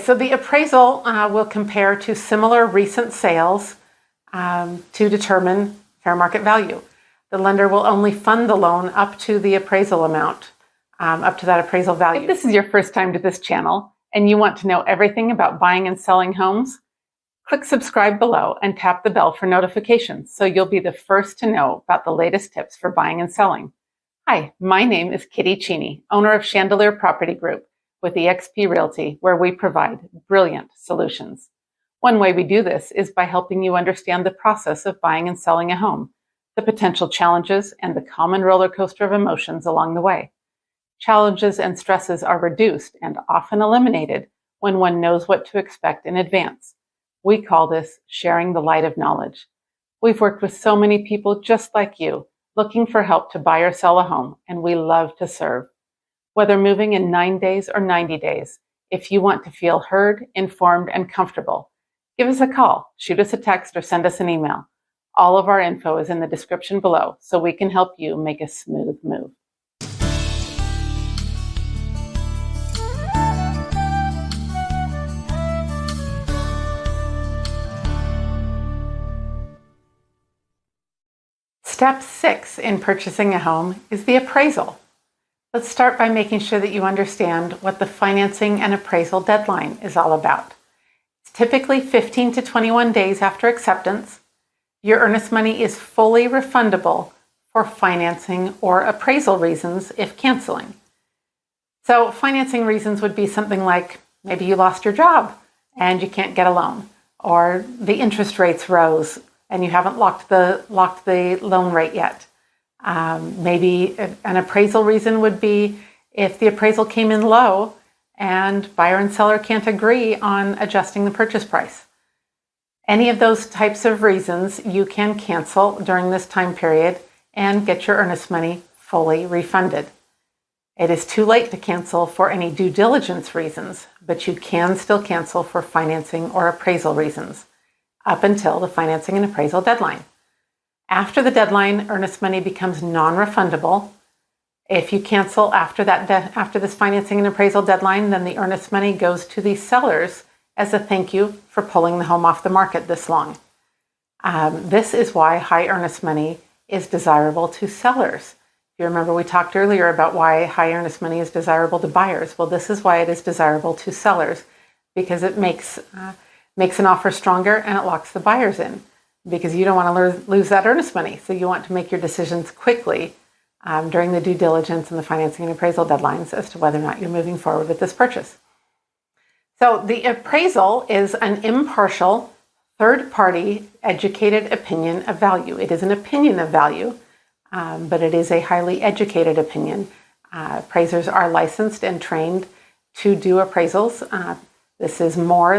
So the appraisal will compare to similar recent sales to determine fair market value. The lender will only fund the loan up to the appraisal amount, up to that appraisal value. If this is your first time to this channel and you want to know everything about buying and selling homes, click subscribe below and tap the bell for notifications so you'll be the first to know about the latest tips for buying and selling. Hi, my name is Kitty Cheney, owner of Chandelier Property Group with eXp Realty, where we provide brilliant solutions. One way we do this is by helping you understand the process of buying and selling a home, the potential challenges, and the common roller coaster of emotions along the way. Challenges and stresses are reduced and often eliminated when one knows what to expect in advance. We call this sharing the light of knowledge. We've worked with so many people just like you, looking for help to buy or sell a home, and we love to serve. Whether moving in 9 days or 90 days, if you want to feel heard, informed, and comfortable, give us a call, shoot us a text, or send us an email. All of our info is in the description below, so we can help you make a smooth move. Step 6 in purchasing a home is the appraisal. Let's start by making sure that you understand what the financing and appraisal deadline is all about. It's typically 15 to 21 days after acceptance. Your earnest money is fully refundable for financing or appraisal reasons if canceling. So financing reasons would be something like maybe you lost your job and you can't get a loan, or the interest rates rose and you haven't locked the loan rate yet. Maybe an appraisal reason would be if the appraisal came in low and buyer and seller can't agree on adjusting the purchase price. Any of those types of reasons you can cancel during this time period and get your earnest money fully refunded. It is too late to cancel for any due diligence reasons, but you can still cancel for financing or appraisal reasons up until the financing and appraisal deadline. After the deadline, earnest money becomes non-refundable. If you cancel after this financing and appraisal deadline, then the earnest money goes to the sellers as a thank you for pulling the home off the market this long. This is why high earnest money is desirable to sellers. If you remember, we talked earlier about why high earnest money is desirable to buyers. Well, this is why it is desirable to sellers, because it makes an offer stronger and it locks the buyers in, because you don't want to lose that earnest money. So you want to make your decisions quickly during the due diligence and the financing and appraisal deadlines as to whether or not you're moving forward with this purchase. So the appraisal is an impartial, third-party, educated opinion of value. It is an opinion of value, but it is a highly educated opinion. Appraisers are licensed and trained to do appraisals. This is more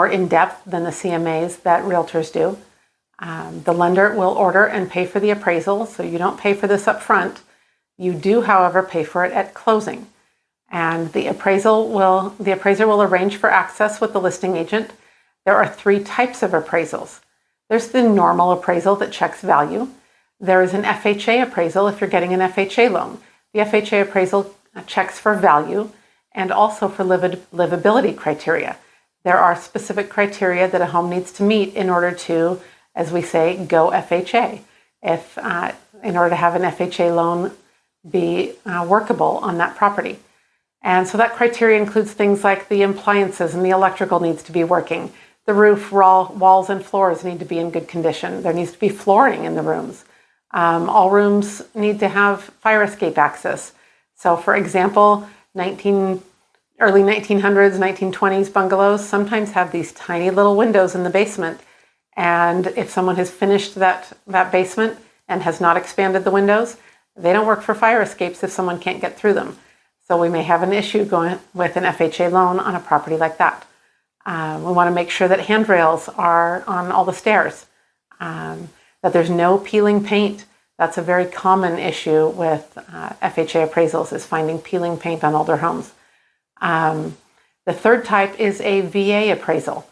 in-depth than the CMAs that realtors do. The lender will order and pay for the appraisal, so you don't pay for this up front. You do, however, pay for it at closing. And the appraiser will arrange for access with the listing agent. There are 3 types of appraisals. There's the normal appraisal that checks value. There is an FHA appraisal if you're getting an FHA loan. The FHA appraisal checks for value and also for livability criteria. There are specific criteria that a home needs to meet in order to, as we say, go FHA. In order to have an FHA loan be workable on that property. And so that criteria includes things like the appliances and the electrical needs to be working. The roof, walls, and floors need to be in good condition. There needs to be flooring in the rooms. All rooms need to have fire escape access. So for example, early 1900s, 1920s bungalows sometimes have these tiny little windows in the basement. And if someone has finished that basement and has not expanded the windows, they don't work for fire escapes if someone can't get through them. So we may have an issue going with an FHA loan on a property like that. We want to make sure that handrails are on all the stairs, that there's no peeling paint. That's a very common issue with FHA appraisals, is finding peeling paint on older homes. The third type is a VA appraisal.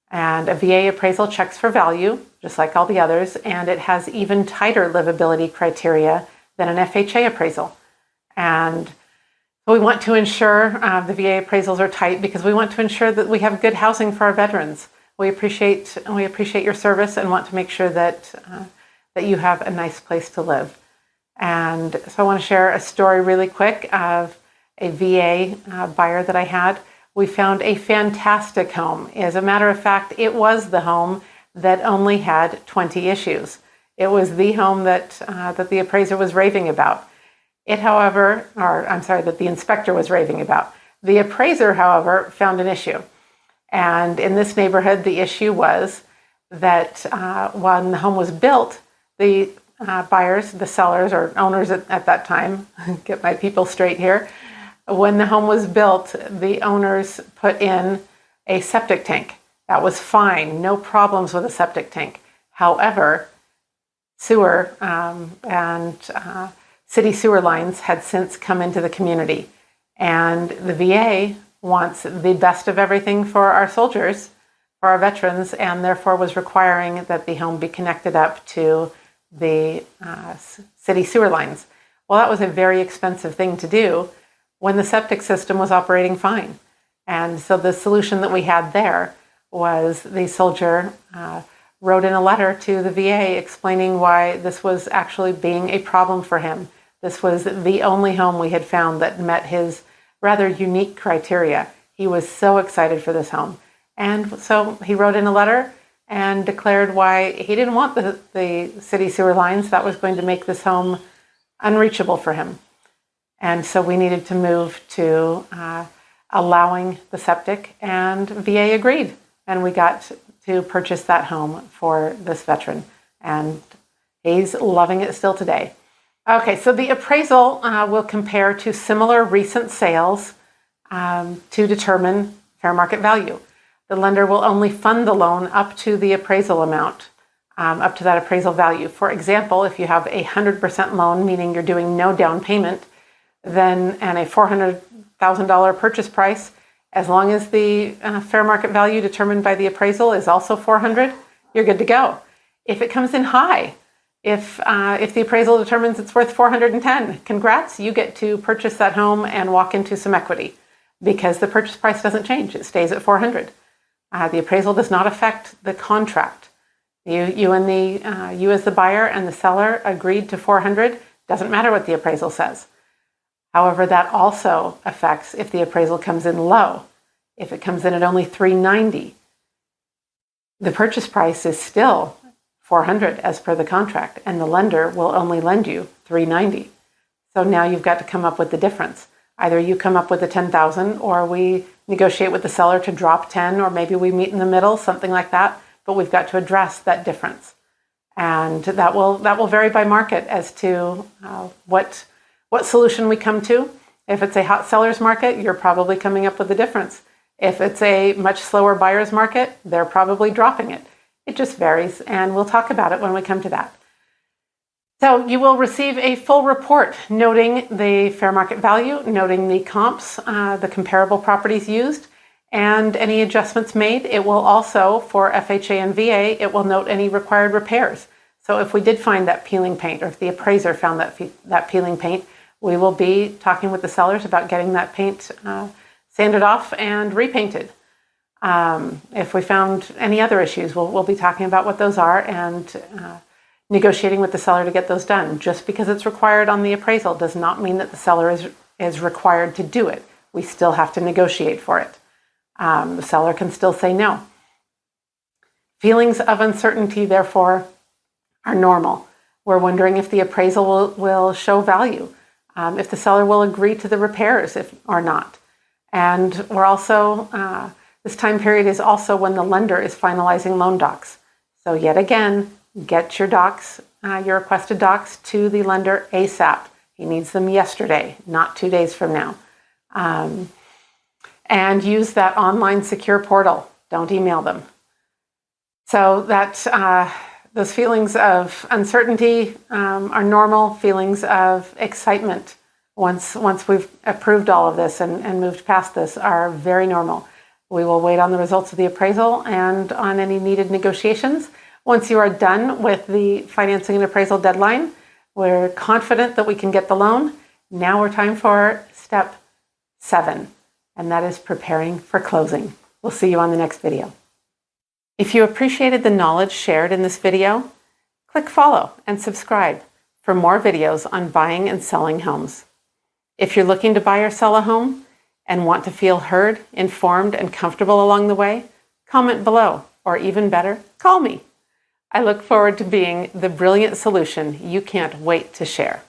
And a VA appraisal checks for value, just like all the others, and it has even tighter livability criteria than an FHA appraisal. And So we want to ensure the VA appraisals are tight because we want to ensure that we have good housing for our veterans. We appreciate your service and want to make sure that you have a nice place to live. And so I want to share a story really quick of a VA buyer that I had. We found a fantastic home. As a matter of fact, it was the home that only had 20 issues. It was the home that the appraiser was raving about. That the inspector was raving about. The appraiser, however, found an issue. And in this neighborhood, the issue was that when the home was built, the buyers, the sellers or owners at that time, get my people straight here, when the home was built, the owners put in a septic tank. That was fine, no problems with a septic tank. However, sewer and city sewer lines had since come into the community. And the VA wants the best of everything for our soldiers, for our veterans, and therefore was requiring that the home be connected up to the city sewer lines. Well, that was a very expensive thing to do when the septic system was operating fine. And so the solution that we had there was the soldier wrote in a letter to the VA explaining why this was actually being a problem for him. This was the only home we had found that met his rather unique criteria. He was so excited for this home. And so he wrote in a letter and declared why he didn't want the city sewer lines. That was going to make this home unreachable for him. And so we needed to move to allowing the septic, and VA agreed. And we got to purchase that home for this veteran. And he's loving it still today. Okay, so the appraisal will compare to similar recent sales to determine fair market value. The lender will only fund the loan up to the appraisal amount, up to that appraisal value. For example, if you have a 100% loan, meaning you're doing no down payment, and a $400,000 purchase price, as long as the fair market value determined by the appraisal is also $400,000, you're good to go. If it comes in high, if the appraisal determines it's worth $410,000, congrats, you get to purchase that home and walk into some equity because the purchase price doesn't change. It stays at $400,000. The appraisal does not affect the contract. You as the buyer and the seller agreed to $400,000. Doesn't matter what the appraisal says. However, that also affects if the appraisal comes in low. If it comes in at only $390,000, the purchase price is still $400,000 as per the contract, and the lender will only lend you $390,000. So now you've got to come up with the difference. Either you come up with the $10,000, or we negotiate with the seller to drop $10,000, or maybe we meet in the middle, something like that. But we've got to address that difference, and that will vary by market as to what solution we come to. If it's a hot seller's market, you're probably coming up with the difference. If it's a much slower buyer's market, they're probably dropping it. It just varies, and we'll talk about it when we come to that. So you will receive a full report noting the fair market value, noting the comps, the comparable properties used, and any adjustments made. It will also, for FHA and VA, it will note any required repairs. So if we did find that peeling paint, or if the appraiser found that peeling paint, we will be talking with the sellers about getting that paint sanded off and repainted. If we found any other issues, we'll be talking about what those are and negotiating with the seller to get those done. Just because it's required on the appraisal does not mean that the seller is required to do it. We still have to negotiate for it. The seller can still say no. Feelings of uncertainty, therefore, are normal. We're wondering if the appraisal will show value, if the seller will agree to the repairs or not. And we're also, this time period is also when the lender is finalizing loan docs. So yet again, get your docs, your requested docs to the lender ASAP. He needs them yesterday, not 2 days from now. And use that online secure portal. Don't email them. So that those feelings of uncertainty are normal. Feelings of excitement once we've approved all of this and moved past this are very normal. We will wait on the results of the appraisal and on any needed negotiations. Once you are done with the financing and appraisal deadline, we're confident that we can get the loan. Now we're time for step 7, and that is preparing for closing. We'll see you on the next video. If you appreciated the knowledge shared in this video, click follow and subscribe for more videos on buying and selling homes. If you're looking to buy or sell a home and want to feel heard, informed, and comfortable along the way, comment below, or even better, call me. I look forward to being the brilliant solution you can't wait to share.